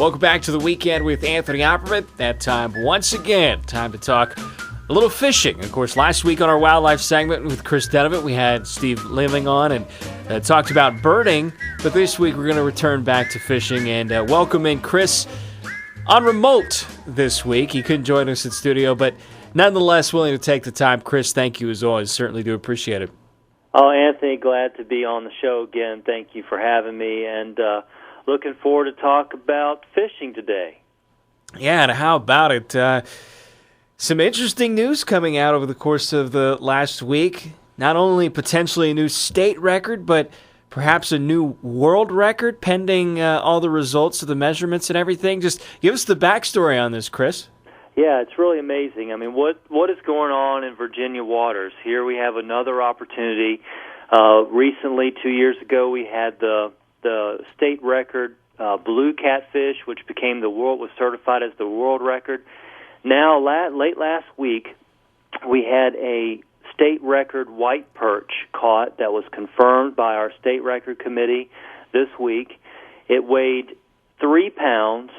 Welcome back to the weekend with Anthony Opperman. That time, once again, time to talk a little fishing. Of course, last week on our wildlife segment with Chris Dunnavant, we had Steve Living on and talked about birding. But this week, we're going to return back to fishing and welcome in Chris on remote this week. He couldn't join us in studio, but nonetheless willing to take the time. Chris, thank you as always. Certainly do appreciate it. Oh, Anthony, glad to be on the show again. Thank you for having me, and looking forward to talk about fishing today. Yeah, and how about it? Some interesting news coming out over the course of the last week. Not only potentially a new state record, but perhaps a new world record pending all the results of the measurements and everything. Just give us the backstory on this, Chris. Yeah, it's really amazing. I mean, what is going on in Virginia waters? Here we have another opportunity. Recently, 2 years ago, we had the state record blue catfish, which was certified as the world record. Now, late last week, we had a state record white perch caught that was confirmed by our state record committee this week. It weighed 3 pounds,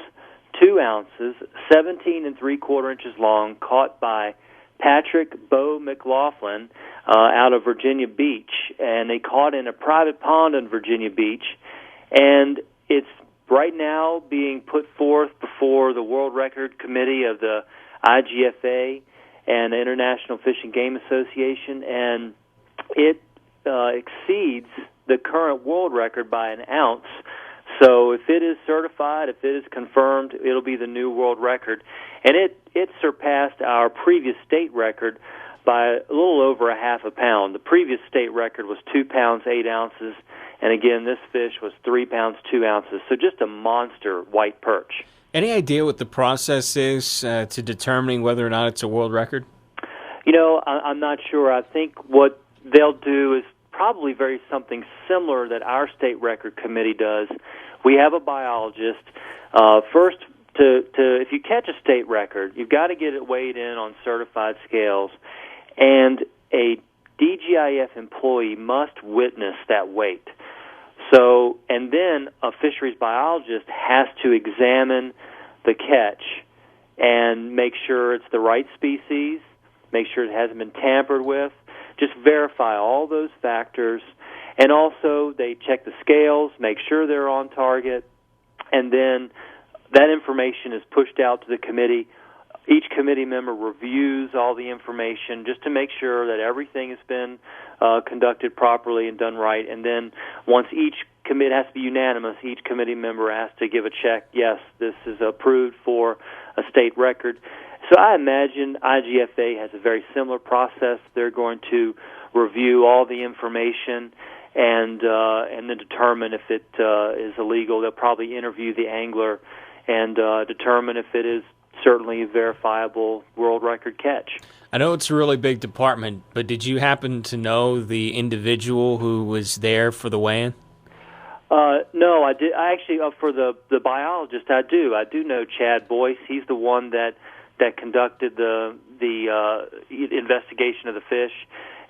2 ounces, 17 3/4 inches long, caught by Patrick Bo McLaughlin out of Virginia Beach. And they caught in a private pond in Virginia Beach. And it's right now being put forth before the World Record Committee of the IGFA and the International Fish and Game Association. And it exceeds the current world record by an ounce. So if it is certified, if it is confirmed, it'll be the new world record. And it surpassed our previous state record by a little over a half a pound. The previous state record was 2 pounds, 8 ounces. And again, this fish was 3 pounds, 2 ounces. So just a monster white perch. Any idea what the process is to determining whether or not it's a world record? You know, I'm not sure. I think what they'll do is probably something similar that our state record committee does. We have a biologist. First, if you catch a state record, you've got to get it weighed in on certified scales, and a DGIF employee must witness that weight. So, and then a fisheries biologist has to examine the catch and make sure it's the right species, make sure it hasn't been tampered with, just verify all those factors. And also they check the scales, make sure they're on target, and then that information is pushed out to the committee. Each committee member reviews all the information just to make sure that everything has been conducted properly and done right. And then once each committee has to be unanimous, each committee member has to give a check, yes, this is approved for a state record. So I imagine IGFA has a very similar process. They're going to review all the information and then determine if it is illegal. They'll probably interview the angler and determine if it is certainly a verifiable world record catch. I know it's a really big department, but did you happen to know the individual who was there for the weigh-in? No, I did. I actually, for the biologist, I do. I do know Chad Boyce. He's the one that conducted the investigation of the fish,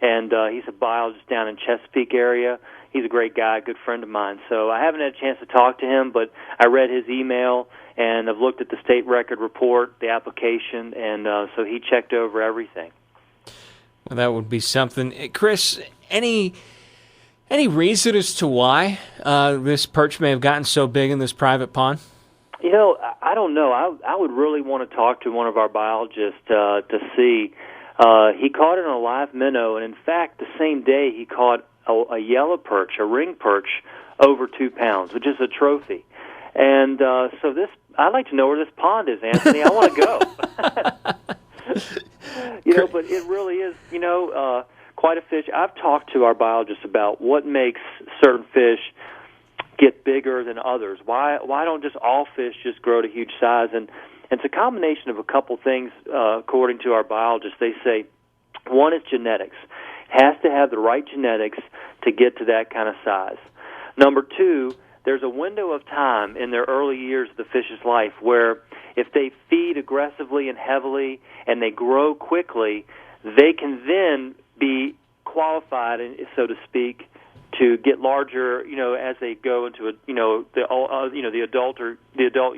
and he's a biologist down in Chesapeake area. He's a great guy, a good friend of mine. So I haven't had a chance to talk to him, but I read his email, and I've looked at the state record report, the application, and so he checked over everything. Well, that would be something. Chris, any reason as to why this perch may have gotten so big in this private pond? You know, I don't know. I would really want to talk to one of our biologists to see. He caught it on a live minnow, and in fact, the same day he caught a yellow perch, a ring perch, over 2 pounds, which is a trophy. And so I'd like to know where this pond is, Anthony. I want to go. But it really is, quite a fish. I've talked to our biologists about what makes certain fish get bigger than others. Why don't just all fish just grow to huge size? And it's a combination of a couple things, according to our biologists. They say one is genetics. It has to have the right genetics to get to that kind of size. Number two, there's a window of time in their early years of the fish's life where if they feed aggressively and heavily and they grow quickly, they can then be qualified, so to speak, to get larger, as they go into the adult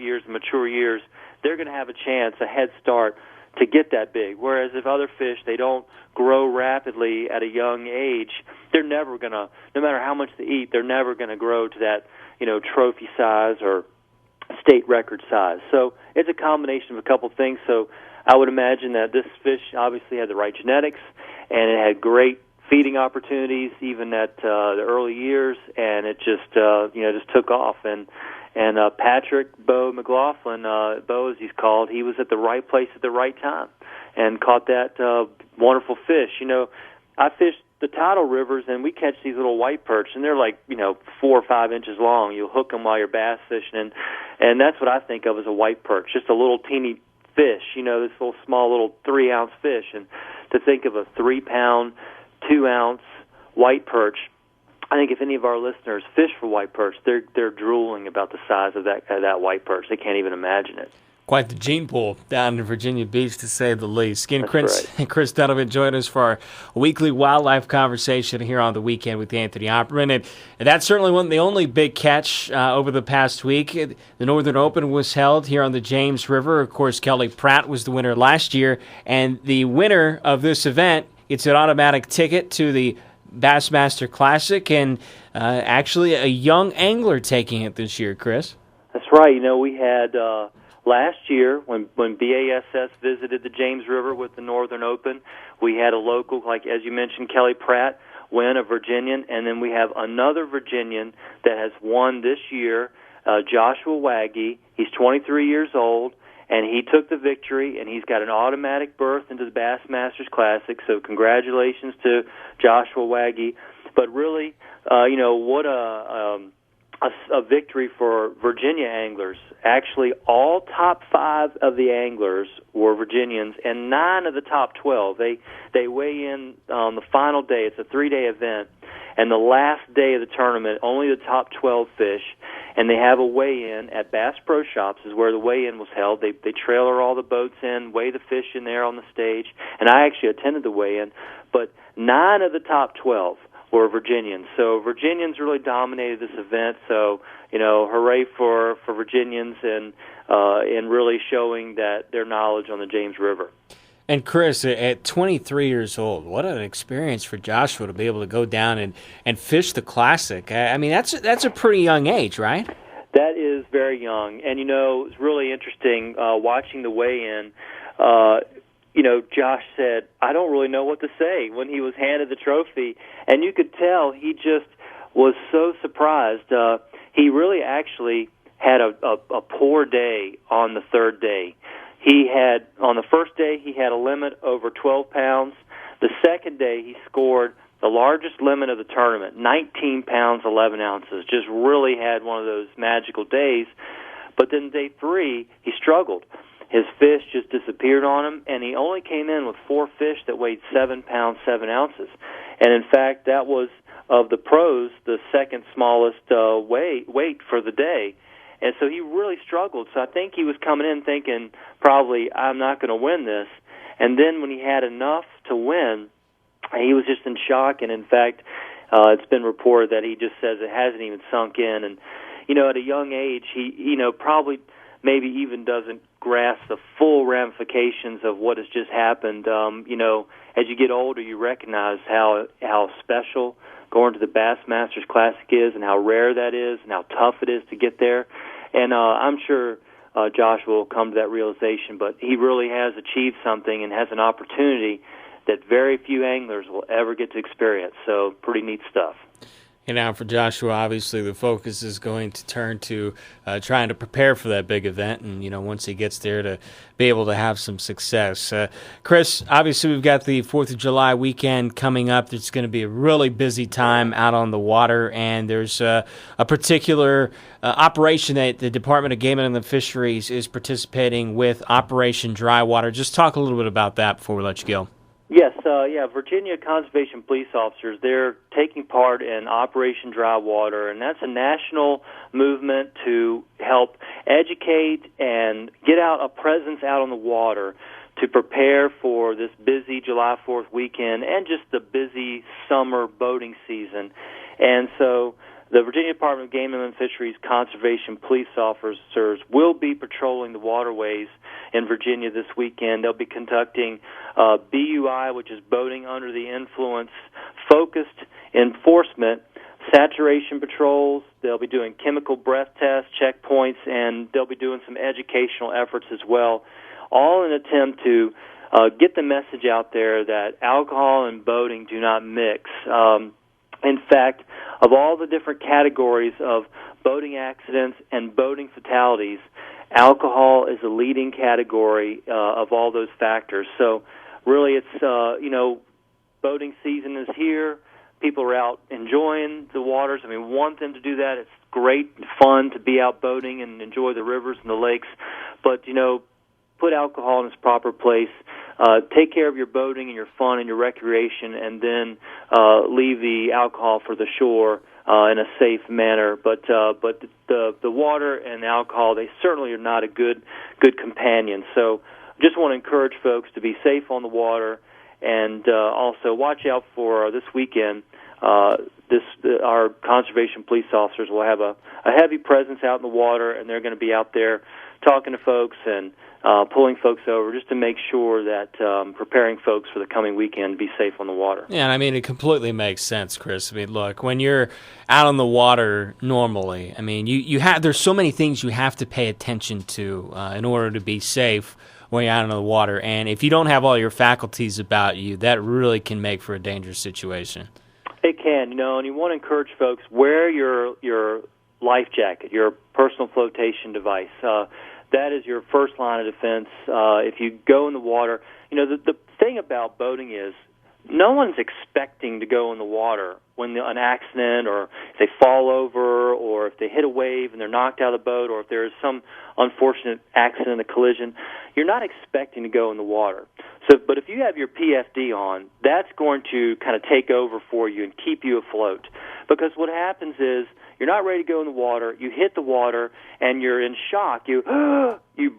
years, the mature years. They're going to have a head start to get that big. Whereas if other fish, they don't grow rapidly at a young age, they're never going to, no matter how much they eat, they're never going to grow to that, trophy size or state record size. So it's a combination of a couple things. So I would imagine that this fish obviously had the right genetics, and it had great feeding opportunities even at the early years, and it just took off. And Patrick Bo McLaughlin, Bo as he's called, he was at the right place at the right time and caught that wonderful fish. I fished the tidal rivers, and we catch these little white perch, and they're like 4 or 5 inches long. You'll hook them while you're bass fishing, and that's what I think of as a white perch, just a little teeny fish, this little small little 3-ounce fish. And to think of a 3-pound, 2-ounce white perch, I think if any of our listeners fish for white perch, they're drooling about the size of that white perch. They can't even imagine it. Quite the gene pool down in Virginia Beach, to say the least. Again, Chris Dunnavant joined us for our weekly wildlife conversation here on The Weekend with Anthony Opperman. And that's certainly the only big catch over the past week. The Northern Open was held here on the James River. Of course, Kelly Pratt was the winner last year. And the winner of this event, it's an automatic ticket to the Bassmaster Classic, and actually a young angler taking it this year, Chris. That's right. We had last year when BASS visited the James River with the Northern Open, we had a local, like as you mentioned, Kelly Pratt win, a Virginian, and then we have another Virginian that has won this year, Joshua Wagy. He's 23 years old, and he took the victory, and he's got an automatic berth into the Bassmasters Classic, so congratulations to Joshua Wagy. But really, what a victory for Virginia anglers. Actually, all top 5 of the anglers were Virginians, and 9 of the top 12. They weigh in on the final day. It's a 3-day event, and the last day of the tournament, only the top 12 fish, and they have a weigh-in at Bass Pro Shops is where the weigh-in was held. They trailer all the boats in, weigh the fish in there on the stage, and I actually attended the weigh-in, but 9 of the top 12 were Virginians. So Virginians really dominated this event. So, hooray for Virginians and really showing that their knowledge on the James River. And Chris, at 23 years old, what an experience for Joshua to be able to go down and fish the Classic. I mean, that's a pretty young age, right? That is very young. And, it's really interesting watching the weigh-in. Josh said, I don't really know what to say when he was handed the trophy. And you could tell he just was so surprised. He really actually had a poor day on the third day. On the first day, he had a limit over 12 pounds. The second day, he scored the largest limit of the tournament, 19 pounds, 11 ounces. Just really had one of those magical days. But then day 3, he struggled. His fish just disappeared on him, and he only came in with 4 fish that weighed 7 pounds, 7 ounces. And in fact, that was, of the pros, the second smallest weight for the day. And so he really struggled. So I think he was coming in thinking, probably, I'm not going to win this. And then when he had enough to win, he was just in shock. And in fact, it's been reported that he just says it hasn't even sunk in. And, at a young age, he, probably maybe even doesn't grasp the full ramifications of what has just happened. As you get older, you recognize how special going to the Bassmasters Classic is and how rare that is and how tough it is to get there. And I'm sure Josh will come to that realization, but he really has achieved something and has an opportunity that very few anglers will ever get to experience. So pretty neat stuff. And now for Joshua, obviously the focus is going to turn to trying to prepare for that big event and, once he gets there to be able to have some success. Chris, obviously we've got the 4th of July weekend coming up. It's going to be a really busy time out on the water, and there's a particular operation that the Department of Game and the Fisheries is participating with, Operation Dry Water. Just talk a little bit about that before we let you go. Yes, Virginia Conservation Police Officers, they're taking part in Operation Dry Water, and that's a national movement to help educate and get out a presence out on the water to prepare for this busy July 4th weekend and just the busy summer boating season. And so the Virginia Department of Game and Fisheries Conservation police officers will be patrolling the waterways in Virginia this weekend. They'll be conducting BUI, which is boating under the influence, focused enforcement, saturation patrols. They'll be doing chemical breath tests, checkpoints, and they'll be doing some educational efforts as well, all in an attempt to get the message out there that alcohol and boating do not mix. In fact, of all the different categories of boating accidents and boating fatalities, alcohol is the leading category of all those factors. So really it's, boating season is here. People are out enjoying the waters. I mean, we want them to do that. It's great and fun to be out boating and enjoy the rivers and the lakes. But, put alcohol in its proper place. Take care of your boating and your fun and your recreation, and then leave the alcohol for the shore in a safe manner. But the water and the alcohol, they certainly are not a good companion. So just want to encourage folks to be safe on the water, and also watch out for this weekend. Our conservation police officers will have a heavy presence out in the water, and they're going to be out there talking to folks and pulling folks over just to make sure that preparing folks for the coming weekend to be safe on the water. Yeah, and I mean, it completely makes sense, Chris. I mean, look, when you're out on the water normally, I mean, there's so many things you have to pay attention to in order to be safe when you're out on the water. And if you don't have all your faculties about you, that really can make for a dangerous situation. It can, and you want to encourage folks, wear your life jacket, your personal flotation device. That is your first line of defense. If you go in the water, the thing about boating is no one's expecting to go in the water when an accident, or if they fall over, or if they hit a wave and they're knocked out of the boat, or if there is some unfortunate accident, a collision. You're not expecting to go in the water. But if you have your PFD on, that's going to kind of take over for you and keep you afloat. Because what happens is you're not ready to go in the water, you hit the water, and you're in shock. You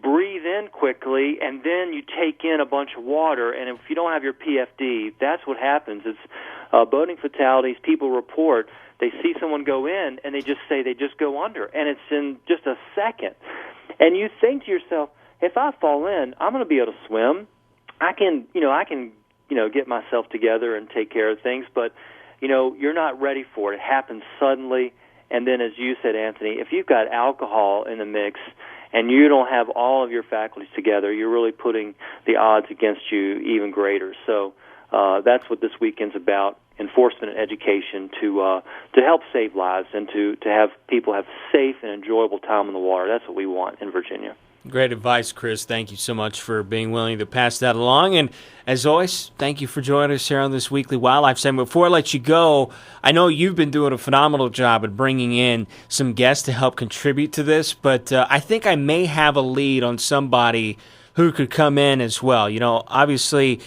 breathe in quickly, and then you take in a bunch of water, and if you don't have your PFD, that's what happens. It's boating fatalities. People report they see someone go in, and they just say they just go under, and it's in just a second. And you think to yourself, if I fall in, I'm going to be able to swim. I can get myself together and take care of things, but you're not ready for it. It happens suddenly. And then, as you said, Anthony, if you've got alcohol in the mix and you don't have all of your faculties together, you're really putting the odds against you even greater. So that's what this weekend's about: enforcement and education to help save lives and to have people have safe and enjoyable time in the water. That's what we want in Virginia. Great advice, Chris. Thank you so much for being willing to pass that along. And as always, thank you for joining us here on this weekly wildlife segment. Before I let you go, I know you've been doing a phenomenal job at bringing in some guests to help contribute to this, but I think I may have a lead on somebody who could come in as well. Obviously,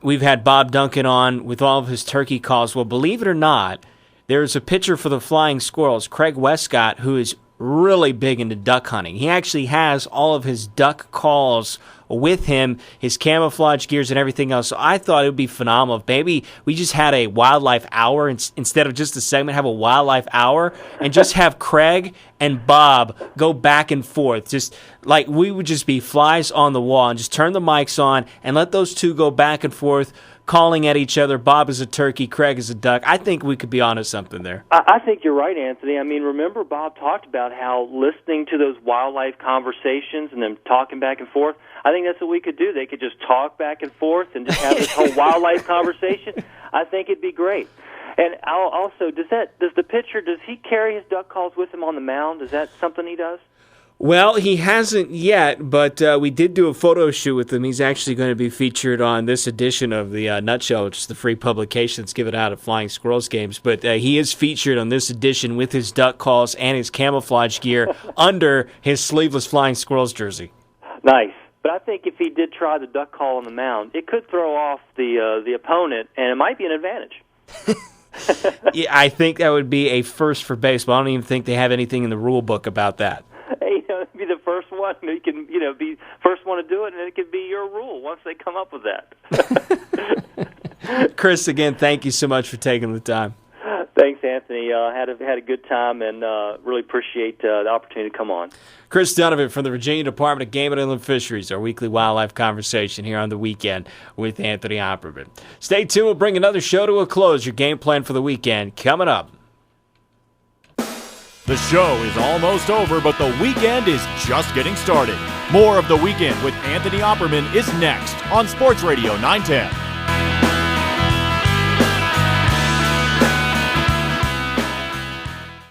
we've had Bob Duncan on with all of his turkey calls. Well, believe it or not, there's a pitcher for the Flying Squirrels, Craig Westcott, who is really big into duck hunting. He actually has all of his duck calls with him, his camouflage gears and everything else. So I thought it would be phenomenal if maybe we just had a wildlife hour instead of just a segment, have a wildlife hour and just have Craig and Bob go back and forth. Just like we would just be flies on the wall and just turn the mics on and let those two go back and forth, calling at each other. Bob is a turkey, Craig is a duck. I think we could be onto something there. I think you're right, Anthony. I mean, remember Bob talked about how listening to those wildlife conversations and them talking back and forth, I think that's what we could do. They could just talk back and forth and just have this whole wildlife conversation. I think it'd be great. And also, does the pitcher, does he carry his duck calls with him on the mound? Is that something he does? Well, he hasn't yet, but we did do a photo shoot with him. He's actually going to be featured on this edition of the Nutshell, which is the free publication that's given out at Flying Squirrels games. But he is featured on this edition with his duck calls and his camouflage gear under his sleeveless Flying Squirrels jersey. Nice. But I think if he did try the duck call on the mound, it could throw off the opponent, and it might be an advantage. Yeah, I think that would be a first for baseball. I don't even think they have anything in the rule book about that. Be the first one. You can, be first one to do it, and it could be your rule once they come up with that. Chris, again, thank you so much for taking the time. had a good time, and really appreciate the opportunity to come on. Chris Dunnavant from the Virginia Department of Game and Inland Fisheries, our weekly wildlife conversation here on the weekend with Anthony Opperman. Stay tuned. We'll bring another show to a close. Your game plan for the weekend coming up. The show is almost over, but the weekend is just getting started. More of The Weekend with Anthony Opperman is next on Sports Radio 910.